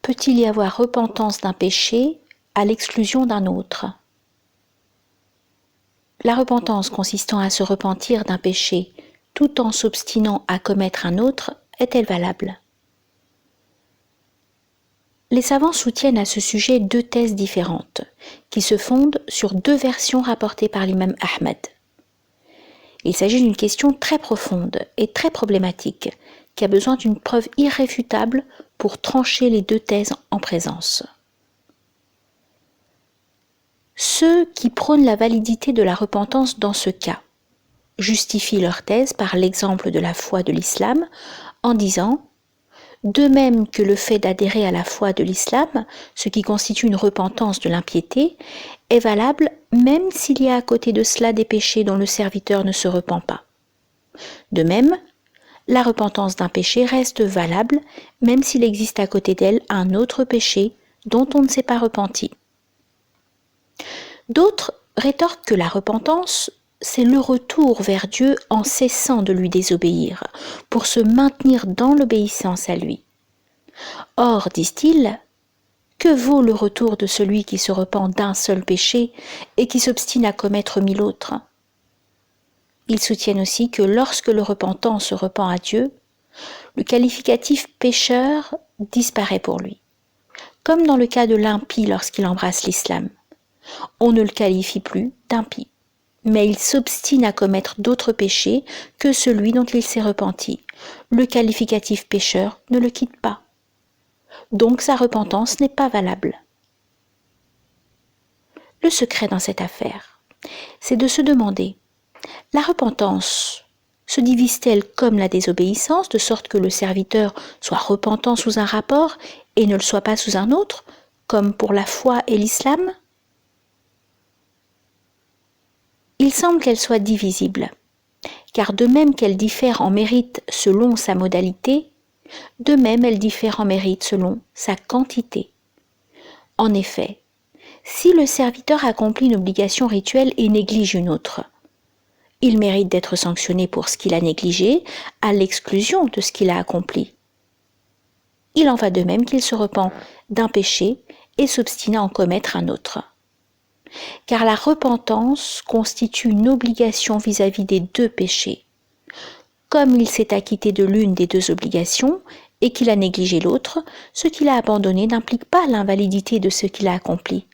peut-il y avoir repentance d'un péché à l'exclusion d'un autre? La repentance consistant à se repentir d'un péché tout en s'obstinant à commettre un autre est-elle valable? Les savants soutiennent à ce sujet deux thèses différentes, qui se fondent sur deux versions rapportées par l'imam Ahmed. Il s'agit d'une question très profonde et très problématique, qui a besoin d'une preuve irréfutable pour trancher les deux thèses en présence. Ceux qui prônent la validité de la repentance dans ce cas justifient leur thèse par l'exemple de la foi de l'islam en disant « De même que le fait d'adhérer à la foi de l'islam, ce qui constitue une repentance de l'impiété, est valable même s'il y a à côté de cela des péchés dont le serviteur ne se repent pas. De même, la repentance d'un péché reste valable même s'il existe à côté d'elle un autre péché dont on ne s'est pas repenti. » D'autres rétorquent que la repentance, c'est le retour vers Dieu en cessant de lui désobéir, pour se maintenir dans l'obéissance à lui. Or, disent-ils, que vaut le retour de celui qui se repent d'un seul péché et qui s'obstine à commettre 1000 autres? Ils soutiennent aussi que lorsque le repentant se repent à Dieu, le qualificatif pécheur disparaît pour lui, comme dans le cas de l'impie lorsqu'il embrasse l'islam. On ne le qualifie plus d'impie, mais il s'obstine à commettre d'autres péchés que celui dont il s'est repenti. Le qualificatif pécheur ne le quitte pas. Donc sa repentance n'est pas valable. Le secret dans cette affaire, c'est de se demander, la repentance se divise-t-elle comme la désobéissance, de sorte que le serviteur soit repentant sous un rapport et ne le soit pas sous un autre, comme pour la foi et l'islam? Il semble qu'elle soit divisible, car de même qu'elle diffère en mérite selon sa modalité, de même elle diffère en mérite selon sa quantité. En effet, si le serviteur accomplit une obligation rituelle et néglige une autre, il mérite d'être sanctionné pour ce qu'il a négligé, à l'exclusion de ce qu'il a accompli. Il en va de même qu'il se repent d'un péché et s'obstine à en commettre un autre. Car la repentance constitue une obligation vis-à-vis des deux péchés. Comme il s'est acquitté de l'une des deux obligations et qu'il a négligé l'autre, ce qu'il a abandonné n'implique pas l'invalidité de ce qu'il a accompli.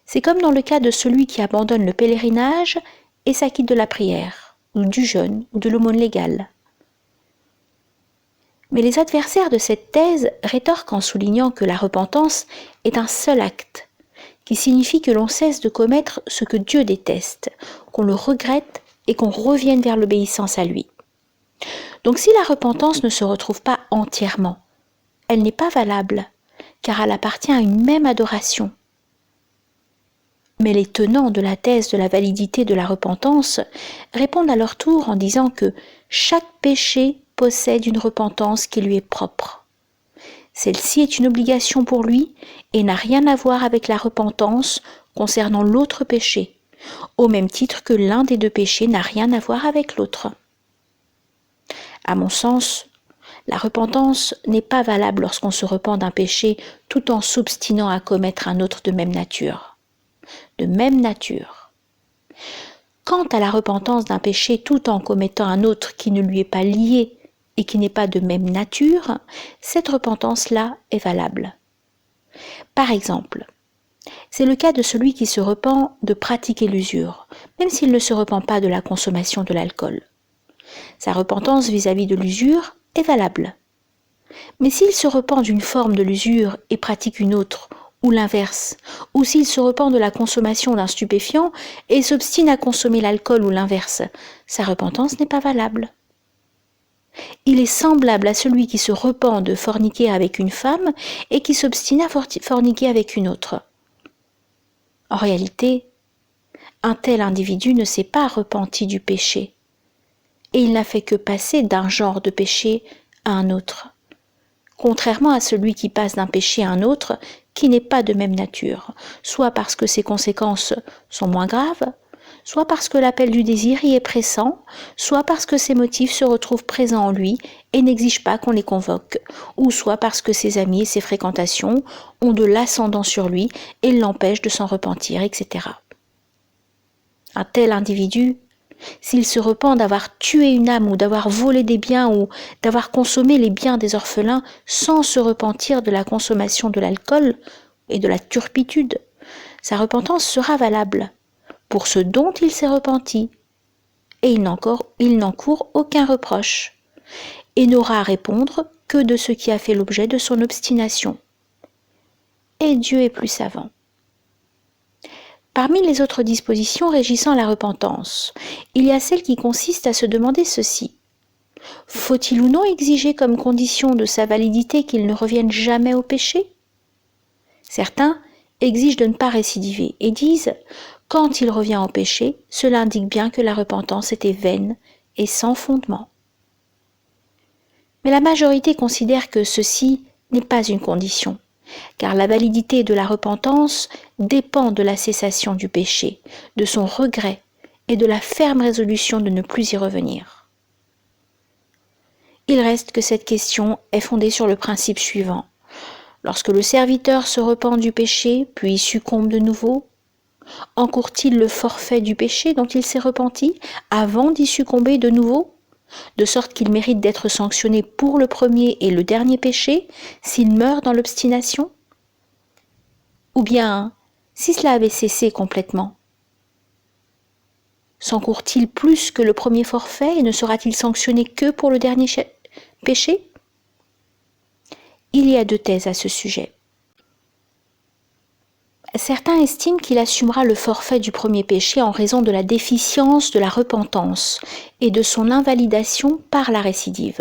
C'est comme dans le cas de celui qui abandonne le pèlerinage et s'acquitte de la prière, ou du jeûne, ou de l'aumône légale. Mais les adversaires de cette thèse rétorquent en soulignant que la repentance est un seul acte, qui signifie que l'on cesse de commettre ce que Dieu déteste, qu'on le regrette et qu'on revienne vers l'obéissance à lui. Donc si la repentance ne se retrouve pas entièrement, elle n'est pas valable, car elle appartient à une même adoration. Mais les tenants de la thèse de la validité de la repentance répondent à leur tour en disant que chaque péché possède une repentance qui lui est propre. Celle-ci est une obligation pour lui et n'a rien à voir avec la repentance concernant l'autre péché, au même titre que l'un des deux péchés n'a rien à voir avec l'autre. À mon sens, la repentance n'est pas valable lorsqu'on se repent d'un péché tout en s'obstinant à commettre un autre de même nature. Quant à la repentance d'un péché tout en commettant un autre qui ne lui est pas lié et qui n'est pas de même nature, cette repentance-là est valable. Par exemple, c'est le cas de celui qui se repent de pratiquer l'usure, même s'il ne se repent pas de la consommation de l'alcool. Sa repentance vis-à-vis de l'usure est valable. Mais s'il se repent d'une forme de l'usure et pratique une autre, ou l'inverse, ou s'il se repent de la consommation d'un stupéfiant et s'obstine à consommer l'alcool ou l'inverse, sa repentance n'est pas valable. Il est semblable à celui qui se repent de forniquer avec une femme et qui s'obstine à forniquer avec une autre. En réalité, un tel individu ne s'est pas repenti du péché, et il n'a fait que passer d'un genre de péché à un autre, contrairement à celui qui passe d'un péché à un autre qui n'est pas de même nature, soit parce que ses conséquences sont moins graves, soit parce que l'appel du désir y est pressant, soit parce que ses motifs se retrouvent présents en lui et n'exigent pas qu'on les convoque, ou soit parce que ses amis et ses fréquentations ont de l'ascendant sur lui et l'empêchent de s'en repentir, etc. Un tel individu, s'il se repent d'avoir tué une âme ou d'avoir volé des biens ou d'avoir consommé les biens des orphelins sans se repentir de la consommation de l'alcool et de la turpitude, sa repentance sera valable pour ce dont il s'est repenti, et il n'encourt aucun reproche, et n'aura à répondre que de ce qui a fait l'objet de son obstination. Et Dieu est plus savant. Parmi les autres dispositions régissant la repentance, il y a celle qui consiste à se demander ceci. Faut-il ou non exiger comme condition de sa validité qu'il ne revienne jamais au péché ? Certains exigent de ne pas récidiver et disent « quand il revient au péché, cela indique bien que la repentance était vaine et sans fondement ». Mais la majorité considère que ceci n'est pas une condition, car la validité de la repentance dépend de la cessation du péché, de son regret et de la ferme résolution de ne plus y revenir. Il reste que cette question est fondée sur le principe suivant. Lorsque le serviteur se repent du péché, puis succombe de nouveau, encourt-il le forfait du péché dont il s'est repenti avant d'y succomber de nouveau, de sorte qu'il mérite d'être sanctionné pour le premier et le dernier péché s'il meurt dans l'obstination ? Ou bien, si cela avait cessé complètement, s'encourt-il plus que le premier forfait et ne sera-t-il sanctionné que pour le dernier péché ? Il y a deux thèses à ce sujet. Certains estiment qu'il assumera le forfait du premier péché en raison de la déficience de la repentance et de son invalidation par la récidive.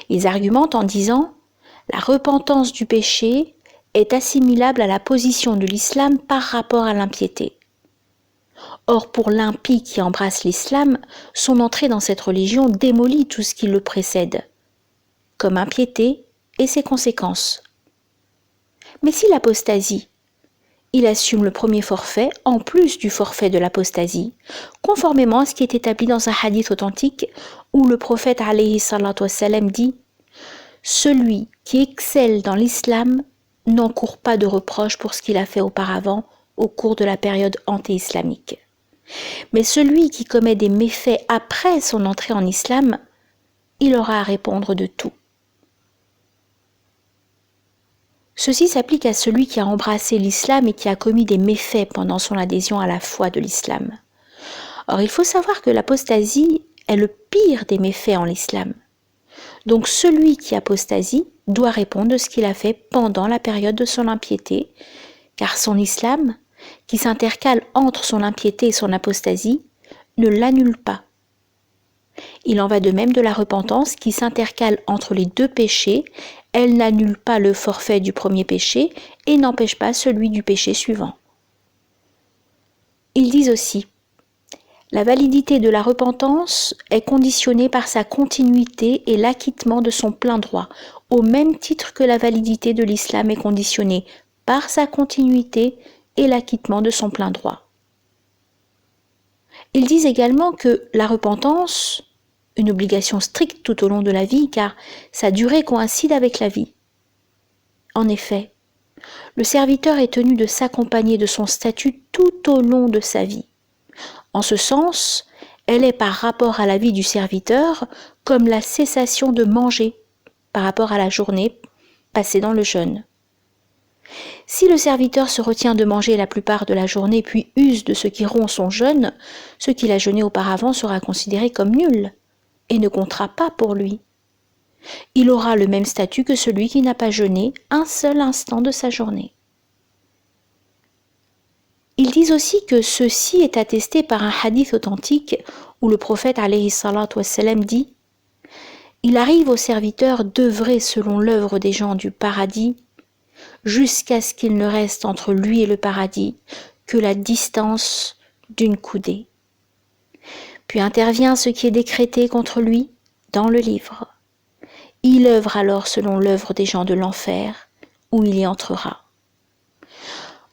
Ils argumentent en disant « la repentance du péché est assimilable à la position de l'islam par rapport à l'impiété. Or, pour l'impie qui embrasse l'islam, son entrée dans cette religion démolit tout ce qui le précède, comme impiété et ses conséquences. Mais si l'apostasie, il assume le premier forfait en plus du forfait de l'apostasie, conformément à ce qui est établi dans un hadith authentique où le prophète alayhi salatu wassalam dit « Celui qui excelle dans l'islam n'encourt pas de reproche pour ce qu'il a fait auparavant au cours de la période anté-islamique. Mais celui qui commet des méfaits après son entrée en islam, il aura à répondre de tout. » Ceci s'applique à celui qui a embrassé l'islam et qui a commis des méfaits pendant son adhésion à la foi de l'islam. Or, il faut savoir que l'apostasie est le pire des méfaits en l'islam. Donc, celui qui apostasie doit répondre de ce qu'il a fait pendant la période de son impiété, car son islam, qui s'intercale entre son impiété et son apostasie, ne l'annule pas. Il en va de même de la repentance qui s'intercale entre les deux péchés. Elle n'annule pas le forfait du premier péché et n'empêche pas celui du péché suivant. Ils disent aussi, la validité de la repentance est conditionnée par sa continuité et l'acquittement de son plein droit, au même titre que la validité de l'islam est conditionnée par sa continuité et l'acquittement de son plein droit. Ils disent également que la repentance, une obligation stricte tout au long de la vie, car sa durée coïncide avec la vie. En effet, le serviteur est tenu de s'accompagner de son statut tout au long de sa vie. En ce sens, elle est par rapport à la vie du serviteur comme la cessation de manger par rapport à la journée passée dans le jeûne. Si le serviteur se retient de manger la plupart de la journée puis use de ce qui rompt son jeûne, ce qu'il a jeûné auparavant sera considéré comme nul et ne comptera pas pour lui. Il aura le même statut que celui qui n'a pas jeûné un seul instant de sa journée. Ils disent aussi que ceci est attesté par un hadith authentique où le prophète alayhi salatu wassalam dit « Il arrive au serviteur d'œuvrer selon l'œuvre des gens du paradis jusqu'à ce qu'il ne reste entre lui et le paradis que la distance d'une coudée. Puis intervient ce qui est décrété contre lui dans le livre. Il œuvre alors selon l'œuvre des gens de l'enfer, où il y entrera. »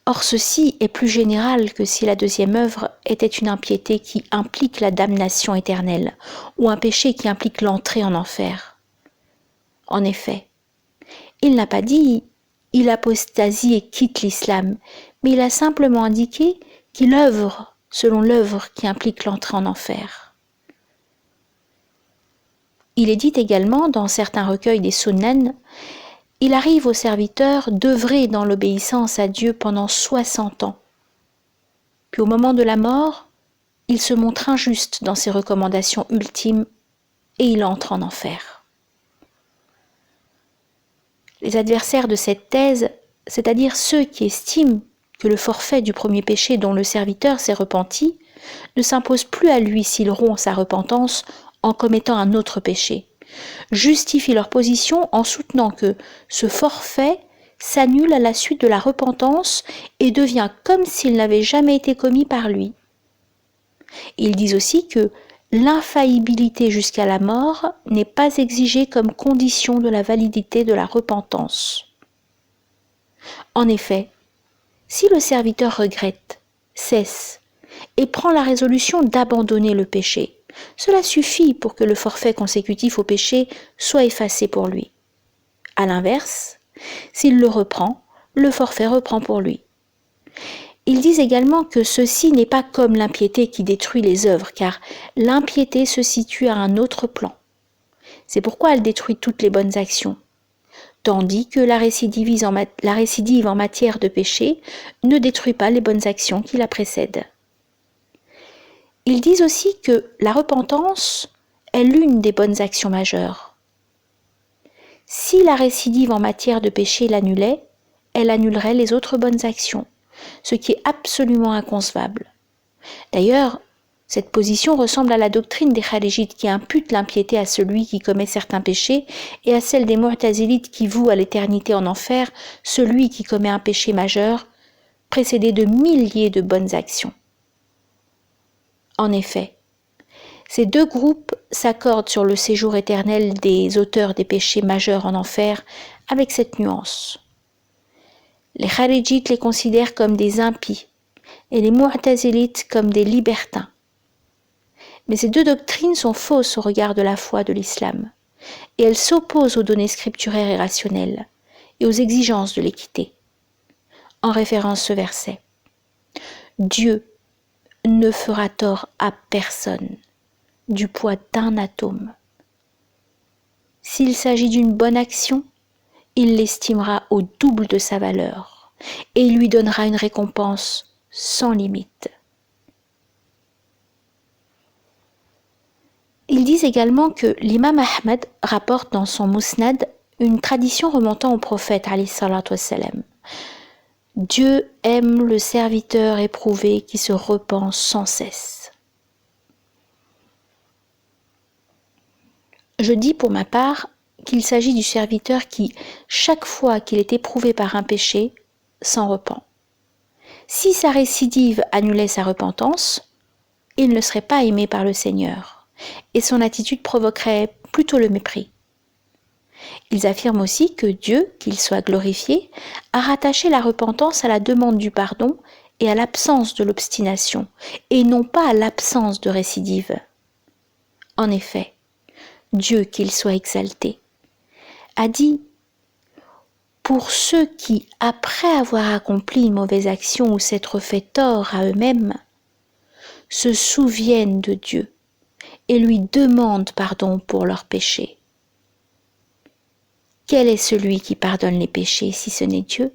Or ceci est plus général que si la deuxième œuvre était une impiété qui implique la damnation éternelle, ou un péché qui implique l'entrée en enfer. En effet, il n'a pas dit « il apostasie et quitte l'islam », mais il a simplement indiqué qu'il œuvre selon l'œuvre qui implique l'entrée en enfer. Il est dit également dans certains recueils des Sunan, il arrive au serviteur d'œuvrer dans l'obéissance à Dieu pendant 60 ans. Puis au moment de la mort, il se montre injuste dans ses recommandations ultimes et il entre en enfer. Les adversaires de cette thèse, c'est-à-dire ceux qui estiment que le forfait du premier péché dont le serviteur s'est repenti ne s'impose plus à lui s'il rompt sa repentance en commettant un autre péché, justifient leur position en soutenant que ce forfait s'annule à la suite de la repentance et devient comme s'il n'avait jamais été commis par lui. Ils disent aussi que l'infaillibilité jusqu'à la mort n'est pas exigée comme condition de la validité de la repentance. En effet, si le serviteur regrette, cesse et prend la résolution d'abandonner le péché, cela suffit pour que le forfait consécutif au péché soit effacé pour lui. À l'inverse, s'il le reprend, le forfait reprend pour lui. Ils disent également que ceci n'est pas comme l'impiété qui détruit les œuvres, car l'impiété se situe à un autre plan. C'est pourquoi elle détruit toutes les bonnes actions, tandis que la récidive en matière de péché ne détruit pas les bonnes actions qui la précèdent. Ils disent aussi que la repentance est l'une des bonnes actions majeures. Si la récidive en matière de péché l'annulait, elle annulerait les autres bonnes actions, ce qui est absolument inconcevable. D'ailleurs, cette position ressemble à la doctrine des Kharijites qui imputent l'impiété à celui qui commet certains péchés et à celle des Mu'tazilites qui vouent à l'éternité en enfer celui qui commet un péché majeur, précédé de milliers de bonnes actions. En effet, ces deux groupes s'accordent sur le séjour éternel des auteurs des péchés majeurs en enfer avec cette nuance. Les Kharijites les considèrent comme des impies et les Mu'tazilites comme des libertins. Mais ces deux doctrines sont fausses au regard de la foi de l'islam, et elles s'opposent aux données scripturaires et rationnelles, et aux exigences de l'équité. En référence ce verset, Dieu ne fera tort à personne du poids d'un atome. S'il s'agit d'une bonne action, il l'estimera au double de sa valeur, et il lui donnera une récompense sans limite. Ils disent également que l'imam Ahmed rapporte dans son Musnad une tradition remontant au prophète alayhi salatu wassalam. Dieu aime le serviteur éprouvé qui se repent sans cesse. Je dis pour ma part qu'il s'agit du serviteur qui, chaque fois qu'il est éprouvé par un péché, s'en repent. Si sa récidive annulait sa repentance, il ne serait pas aimé par le Seigneur. Et son attitude provoquerait plutôt le mépris. Ils affirment aussi que Dieu, qu'il soit glorifié, a rattaché la repentance à la demande du pardon et à l'absence de l'obstination, et non pas à l'absence de récidive. En effet, Dieu, qu'il soit exalté, a dit « Pour ceux qui, après avoir accompli une mauvaise action ou s'être fait tort à eux-mêmes, se souviennent de Dieu, et lui demandent pardon pour leurs péchés. Quel est celui qui pardonne les péchés si ce n'est Dieu?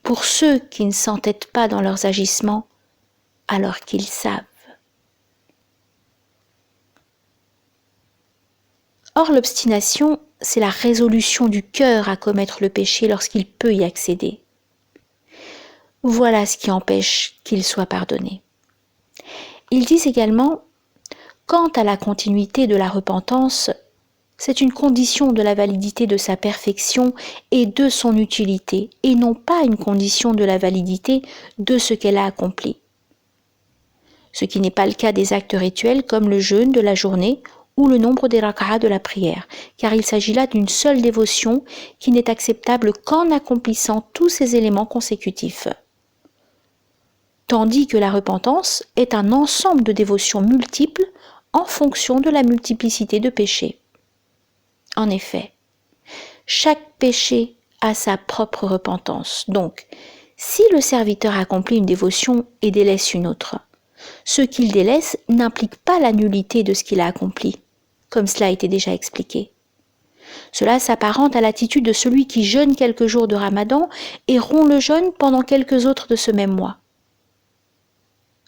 Pour ceux qui ne s'entêtent pas dans leurs agissements, alors qu'ils savent. Or, l'obstination, c'est la résolution du cœur à commettre le péché lorsqu'il peut y accéder. Voilà ce qui empêche qu'il soit pardonné. Ils disent également: quant à la continuité de la repentance, c'est une condition de la validité de sa perfection et de son utilité, et non pas une condition de la validité de ce qu'elle a accompli. Ce qui n'est pas le cas des actes rituels comme le jeûne de la journée ou le nombre des rak'a de la prière, car il s'agit là d'une seule dévotion qui n'est acceptable qu'en accomplissant tous ces éléments consécutifs. Tandis que la repentance est un ensemble de dévotions multiples en fonction de la multiplicité de péchés. En effet, chaque péché a sa propre repentance. Donc, si le serviteur accomplit une dévotion et délaisse une autre, ce qu'il délaisse n'implique pas la nullité de ce qu'il a accompli, comme cela a été déjà expliqué. Cela s'apparente à l'attitude de celui qui jeûne quelques jours de Ramadan et rompt le jeûne pendant quelques autres de ce même mois.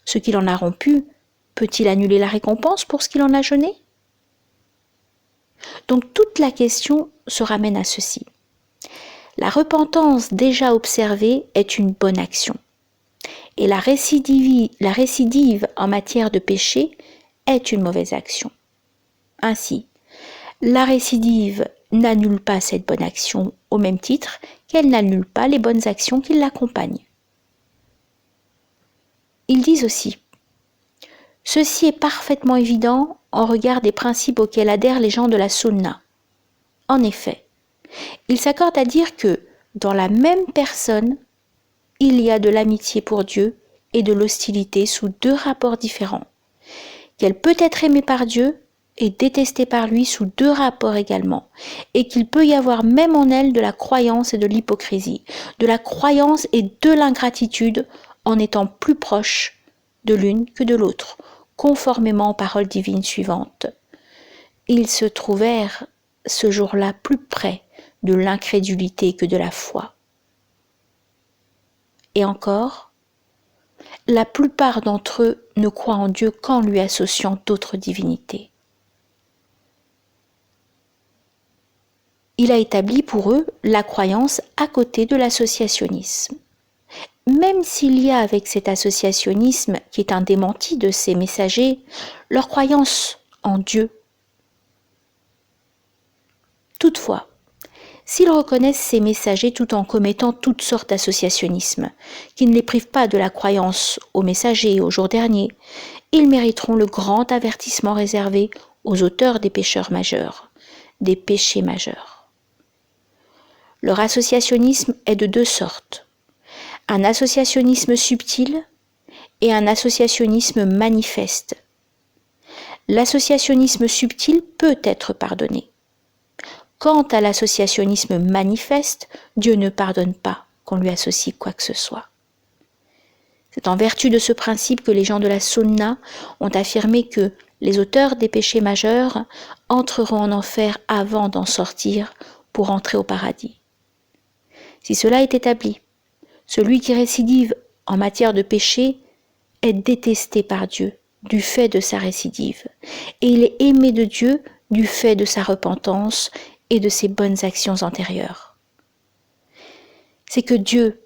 Ce qu'il en a rompu, peut-il annuler la récompense pour ce qu'il en a jeûné ? Donc toute la question se ramène à ceci. La repentance déjà observée est une bonne action. Et la récidive en matière de péché est une mauvaise action. Ainsi, la récidive n'annule pas cette bonne action au même titre qu'elle n'annule pas les bonnes actions qui l'accompagnent. Ils disent aussi, ceci est parfaitement évident en regard des principes auxquels adhèrent les gens de la Sunna. En effet, ils s'accordent à dire que, dans la même personne, il y a de l'amitié pour Dieu et de l'hostilité sous deux rapports différents, qu'elle peut être aimée par Dieu et détestée par lui sous deux rapports également, et qu'il peut y avoir même en elle de la croyance et de l'hypocrisie, de la croyance et de l'ingratitude en étant plus proche de l'une que de l'autre, conformément aux paroles divines suivantes. Ils se trouvèrent ce jour-là plus près de l'incrédulité que de la foi. Et encore, la plupart d'entre eux ne croient en Dieu qu'en lui associant d'autres divinités. Il a établi pour eux la croyance à côté de l'associationnisme. Même s'il y a avec cet associationnisme, qui est un démenti de ces messagers, leur croyance en Dieu. Toutefois, s'ils reconnaissent ces messagers tout en commettant toutes sortes d'associationnisme, qui ne les privent pas de la croyance aux messagers et au jour dernier, ils mériteront le grand avertissement réservé aux auteurs des pécheurs majeurs, des péchés majeurs. Leur associationnisme est de deux sortes. Un associationnisme subtil et un associationnisme manifeste. L'associationnisme subtil peut être pardonné. Quant à l'associationnisme manifeste, Dieu ne pardonne pas qu'on lui associe quoi que ce soit. C'est en vertu de ce principe que les gens de la Sunna ont affirmé que les auteurs des péchés majeurs entreront en enfer avant d'en sortir pour entrer au paradis. Si cela est établi, celui qui récidive en matière de péché est détesté par Dieu du fait de sa récidive, et il est aimé de Dieu du fait de sa repentance et de ses bonnes actions antérieures. C'est que Dieu,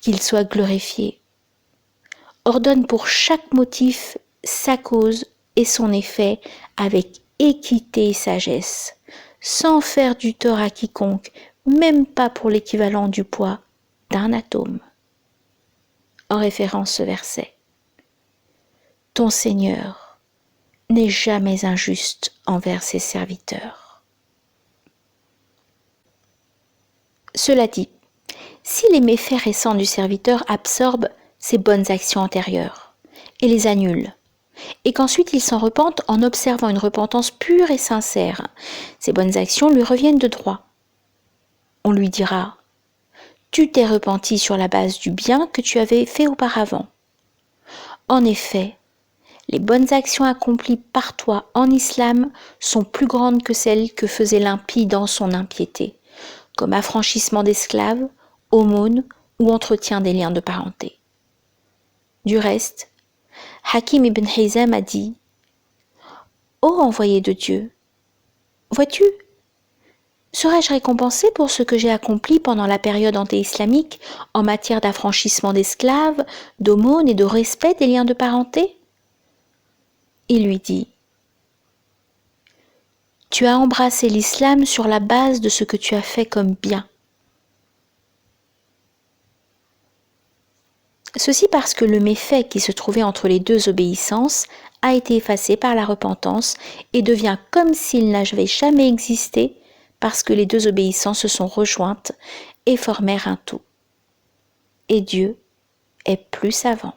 qu'il soit glorifié, ordonne pour chaque motif sa cause et son effet avec équité et sagesse, sans faire du tort à quiconque, même pas pour l'équivalent du poids d'un atome. En référence ce verset, ton Seigneur n'est jamais injuste envers ses serviteurs. Cela dit, si les méfaits récents du serviteur absorbent ses bonnes actions antérieures et les annulent, et qu'ensuite il s'en repente en observant une repentance pure et sincère, ces bonnes actions lui reviennent de droit. On lui dira, tu t'es repenti sur la base du bien que tu avais fait auparavant. En effet, les bonnes actions accomplies par toi en islam sont plus grandes que celles que faisait l'impie dans son impiété, comme affranchissement d'esclaves, aumône ou entretien des liens de parenté. Du reste, Hakim ibn Hizam a dit « Ô envoyé de Dieu, vois-tu, serais-je récompensé pour ce que j'ai accompli pendant la période anté-islamique en matière d'affranchissement d'esclaves, d'aumône et de respect des liens de parenté ?» Il lui dit « Tu as embrassé l'islam sur la base de ce que tu as fait comme bien. » Ceci parce que le méfait qui se trouvait entre les deux obéissances a été effacé par la repentance et devient comme s'il n'avait jamais existé parce que les deux obéissances se sont rejointes et formèrent un tout. Et Dieu est plus savant.